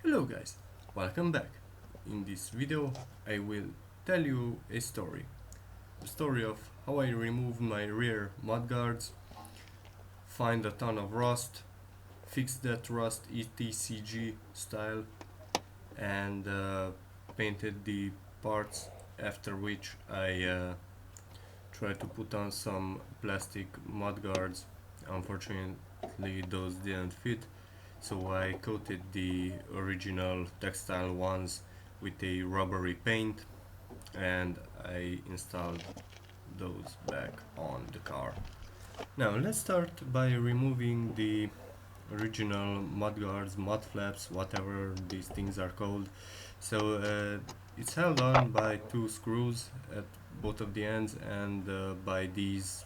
Hello guys, welcome back. In this video I will tell you a story. The story of how I removed my rear mudguards, find a ton of rust, fix that rust ETCG style and painted the parts, after which I tried to put on some plastic mudguards. Unfortunately those didn't fit, so I coated the original textile ones with a rubbery paint and I installed those back on the car. Now let's start by removing the original mudguards, mud flaps, whatever these things are called. So it's held on by two screws at both of the ends and by these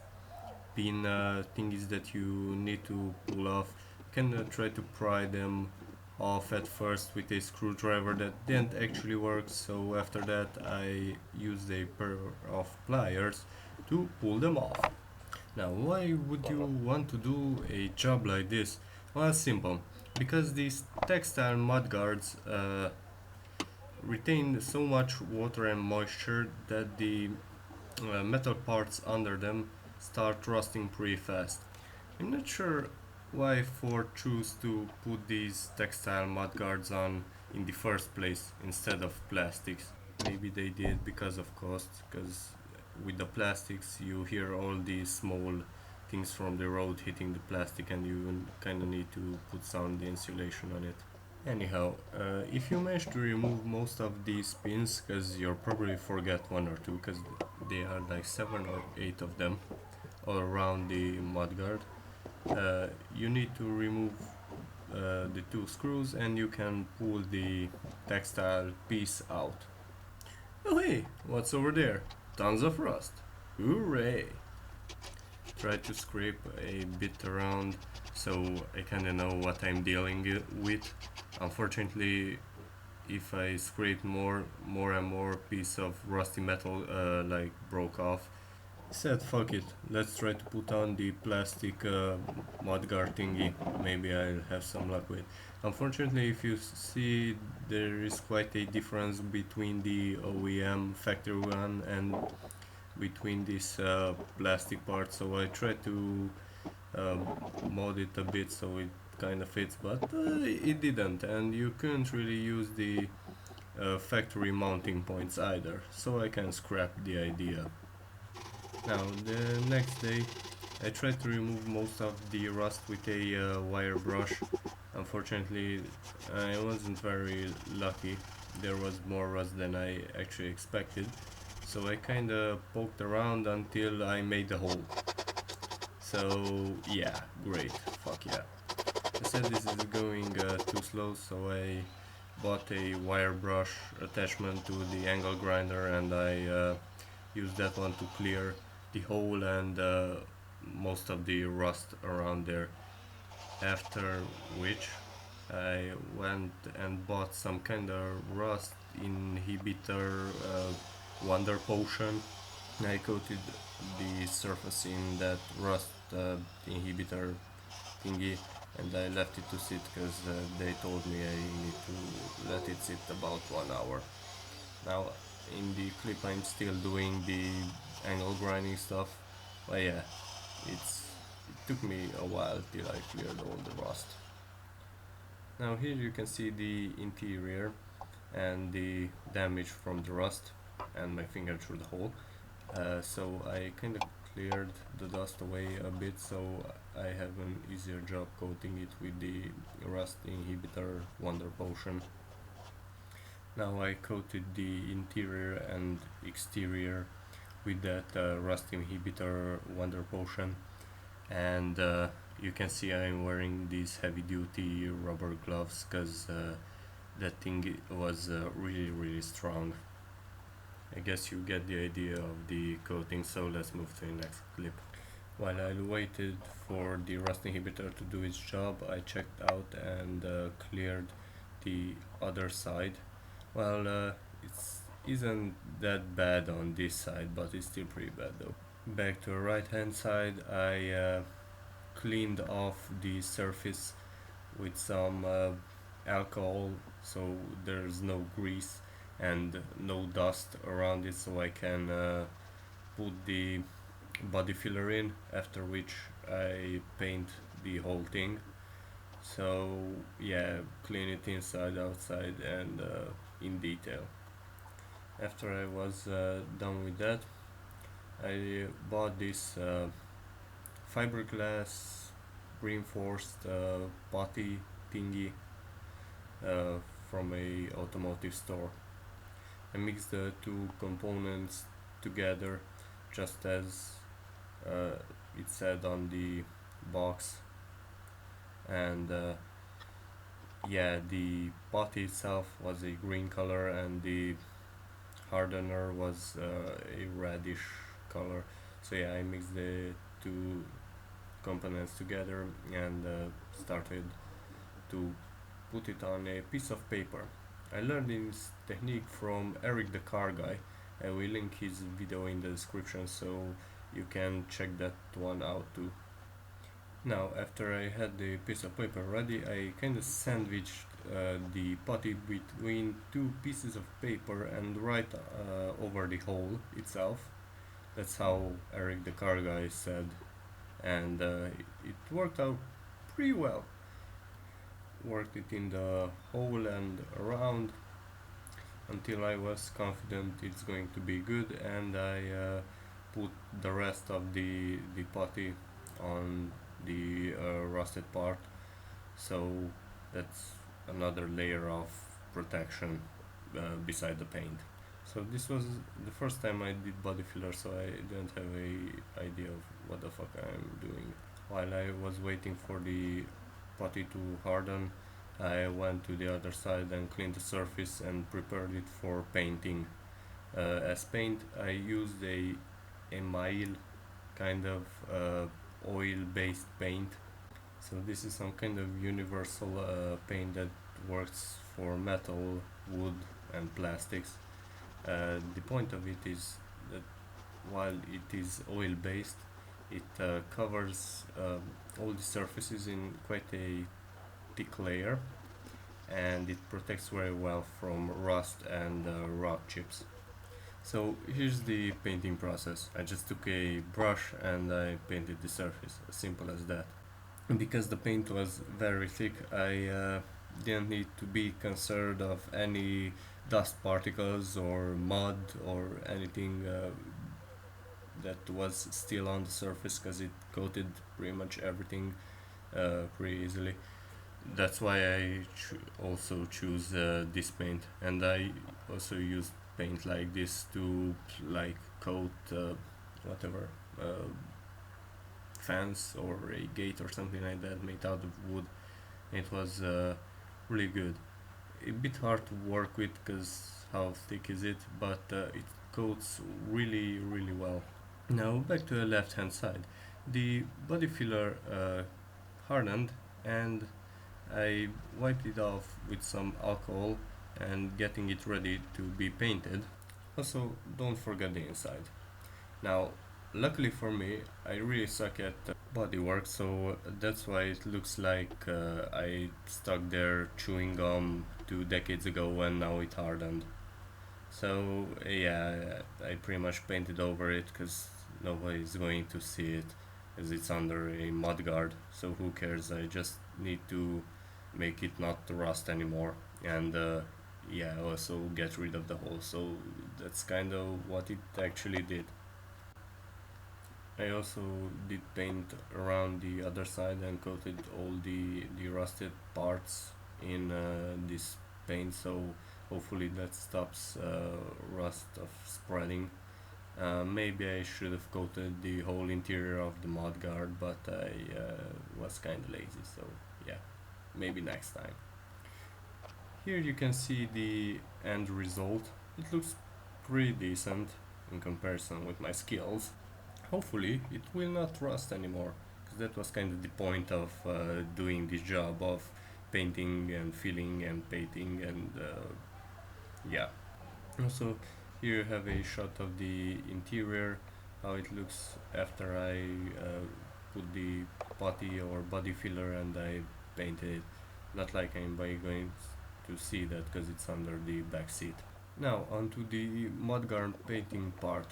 pin thingies that you need to pull off. You can try to pry them off at first with a screwdriver. That didn't actually work, so after that I used a pair of pliers to pull them off. Now why would you want to do a job like this? Well, simple, because these textile mudguards retain so much water and moisture that the metal parts under them start rusting pretty fast. I'm not sure why Ford chose to put these textile mudguards on in the first place instead of plastics. Maybe they did because of cost, because with the plastics you hear all these small things from the road hitting the plastic and you kind of need to put sound insulation on it. Anyhow, if you manage to remove most of these pins, because you'll probably forget one or two, because they are like 7 or 8 of them all around the mudguard, you need to remove the two screws and you can pull the textile piece out. Oh hey, what's over there? Tons of rust. Hooray! Try to scrape a bit around so I kinda know what I'm dealing with. Unfortunately, if I scrape more and more piece of rusty metal like broke off. Said fuck it, let's try to put on the plastic mudguard thingy, maybe I'll have some luck with. Unfortunately, if you see, there is quite a difference between the OEM factory one and between this plastic part, so I tried to mod it a bit so it kind of fits, but it didn't, and you couldn't really use the factory mounting points either, so I can scrap the idea. Now the next day I tried to remove most of the rust with a wire brush. Unfortunately I wasn't very lucky, there was more rust than I actually expected, so I kinda poked around until I made a hole. So yeah, great, fuck yeah. I said this is going too slow, so I bought a wire brush attachment to the angle grinder and I used that one to clear the hole and most of the rust around there. After which I went and bought some kind of rust inhibitor wonder potion. I coated the surface in that rust inhibitor thingy and I left it to sit because they told me I need to let it sit about 1 hour. Now in the clip I'm still doing the angle grinding stuff, but yeah, it took me a while till I cleared all the rust. Now here you can see the interior and the damage from the rust and my finger through the hole. So I kind of cleared the dust away a bit, so I have an easier job coating it with the rust inhibitor wonder potion. Now I coated the interior and exterior with that rust inhibitor wonder potion, and you can see I'm wearing these heavy duty rubber gloves because that thing was really strong. I guess you get the idea of the coating, so let's move to the next clip. While I waited for the rust inhibitor to do its job, I checked out and cleared the other side. Well, it isn't that bad on this side, but it's still pretty bad though. Back to the right hand side, I cleaned off the surface with some alcohol, so there's no grease and no dust around it, so I can put the body filler in, after which I paint the whole thing. So yeah, clean it inside, outside, and in detail. After I was done with that, I bought this fiberglass reinforced putty thingy uh, from a automotive store. I mixed the two components together just as uh, it said on the box, and yeah, the putty itself was a green color and the hardener was a reddish color. So yeah, I mixed the two components together and started to put it on a piece of paper. I learned this technique from Eric the Car Guy. I will link his video in the description so you can check that one out too. Now, after I had the piece of paper ready, I kind of sandwiched the putty between two pieces of paper and right over the hole itself. That's how Eric the Car Guy said, and it worked out pretty well. Worked it in the hole and around until I was confident it's going to be good, and I put the rest of the putty on the rusted part, so that's another layer of protection beside the paint. So this was the first time I did body filler, so I didn't have a idea of what the fuck I'm doing. While I was waiting for the putty to harden, I went to the other side and cleaned the surface and prepared it for painting. As paint, I used a email kind of oil-based paint. So this is some kind of universal paint that works for metal, wood, and plastics. The point of it is that while it is oil-based, it covers all the surfaces in quite a thick layer, and it protects very well from rust and rock chips. So here's the painting process. I just took a brush and I painted the surface, as simple as that. And because the paint was very thick, I didn't need to be concerned of any dust particles or mud or anything that was still on the surface, because it coated pretty much everything pretty easily. That's why I also choose this paint, and I also use paint like this to like coat whatever fence or a gate or something like that made out of wood. It was really good. A bit hard to work with because how thick is it, but it coats really well. Now back to the left hand side. The body filler hardened, and I wiped it off with some alcohol and getting it ready to be painted. Also, don't forget the inside. Now, luckily for me, I really suck at bodywork, so that's why it looks like I stuck there chewing gum 2 decades ago and now it hardened. So yeah, I pretty much painted over it because nobody's going to see it as it's under a mudguard. So who cares? I just need to make it not rust anymore, and yeah, also get rid of the hole. So that's kind of what it actually did. I also did paint around the other side and coated all the rusted parts in this paint, so hopefully that stops rust of spreading. Maybe I should have coated the whole interior of the mudguard, but I was kinda lazy, so yeah, maybe next time. Here you can see the end result. It looks pretty decent in comparison with my skills. Hopefully it will not rust anymore, because that was kind of the point of doing this job of painting and filling and painting, and yeah. Also, here you have a shot of the interior, how it looks after I put the putty or body filler and I painted it. not like anybody going to see that because it's under the back seat. Now onto the mudguard painting part.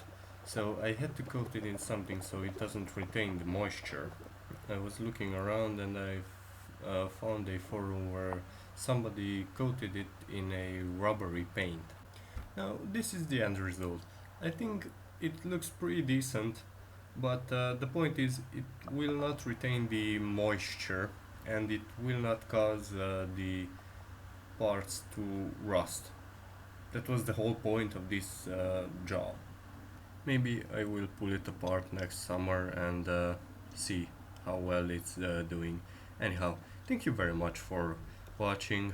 So I had to coat it in something so it doesn't retain the moisture. I was looking around and I found a forum where somebody coated it in a rubbery paint. Now this is the end result. I think it looks pretty decent, but the point is it will not retain the moisture and it will not cause the parts to rust. That was the whole point of this job. Maybe I will pull it apart next summer and see how well it's doing. Anyhow, thank you very much for watching.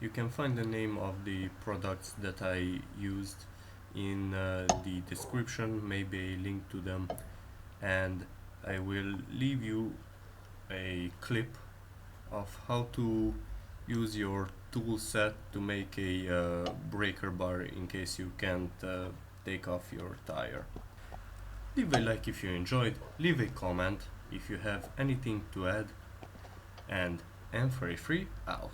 You can find the name of the products that I used in the description, maybe a link to them, and I will leave you a clip of how to use your tool set to make a breaker bar in case you can't take off your tire. Leave a like if you enjoyed, leave a comment if you have anything to add, and M33 out.